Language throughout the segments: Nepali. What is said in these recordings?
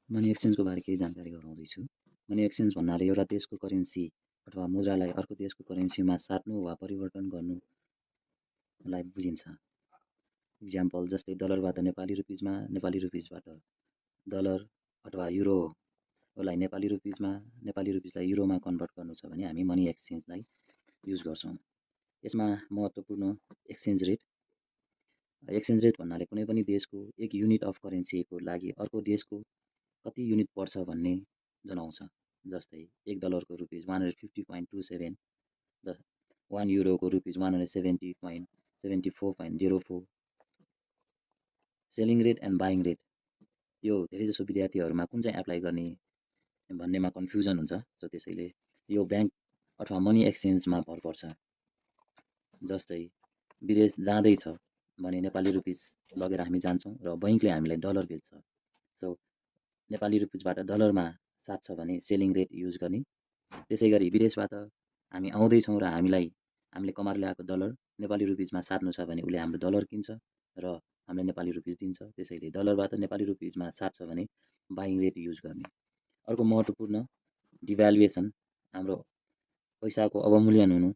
मनी एक्सचेन्जको बारे केही जानकारी गराउँदैछु। मनी एक्सचेन्ज भन्नाले एउटा देशको करेन्सी अथवा मुद्रालाई अर्को देशको करेन्सीमा साट्नु वा परिवर्तन गर्नुलाई बुझिन्छ। इक्जाम्पल जस्तै डलरबाट नेपाली रुपिजमा, नेपाली रुपिजबाट डलर अथवा युरोलाई नेपाली रुपिजलाई युरोमा कन्भर्ट गर्नु छ भने हामी मनी एक्सचेन्जलाई युज गर्छौँ। यसमा महत्त्वपूर्ण एक्सचेन्ज रेट भन्नाले कुनै पनि देशको एक युनिट अफ करेन्सीको लागि अर्को देशको कति युनिट पर्छ भन्ने जनाउँछ। जस्तै $1 रुपिज 150.27, 1 युरोको rupees 170.74.04। Selling rate and buying rate, यो धेरैजसो विद्यार्थीहरूमा कुन चाहिँ एप्लाई गर्ने भन्नेमा कन्फ्युजन हुन्छ। सो त्यसैले यो ब्याङ्क अथवा मनी एक्सचेन्जमा भर पर्छ। जस्तै विदेश जाँदैछ भने नेपाली रुपिज लगेर हामी जान्छौँ र बैङ्कले हामीलाई डलर बेच्छ। सो नेपाली रुपिजबाट डलरमा साट्छ भने सेलिङ रेट युज गर्ने। त्यसै गरी विदेशबाट हामी आउँदैछौँ र हामीले कमाएर ल्याएको डलर नेपाली रुपिजमा साट्नु छ भने उसले हाम्रो डलर किन्छ र हामीलाई नेपाली रुपिज दिन्छ। त्यसैले डलरबाट नेपाली रुपिजमा साट्छ भने बाइङ रेट युज गर्ने। अर्को महत्त्वपूर्ण डिभ्यालुएसन, हाम्रो पैसाको अवमूल्यन हुनु,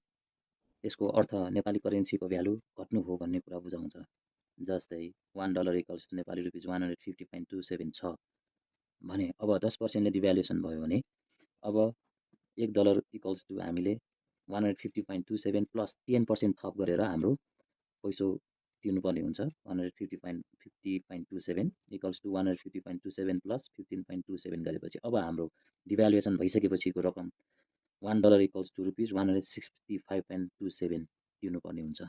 यसको अर्थ नेपाली करेन्सीको भ्यालु घट्नु हो भन्ने कुरा बुझाउँछ। जस्तै $1 इक्वल्स टु नेपाली रुपिज 150.27 छ भने अब 10% डिभ्यालुएसन भयो भने अब $1 इक्वल्स टु हामीले 150.27 प्लस 10% थप गरेर हाम्रो पैसो तिर्नुपर्ने हुन्छ। 150.27 इक्वल्स टु 150.27 प्लस 15.27 गरेपछि अब हाम्रो डिभ्यालुएसन भइसकेपछिको रकम $1 इक्वल्स टु रुपिज 165.27 तिर्नुपर्ने हुन्छ।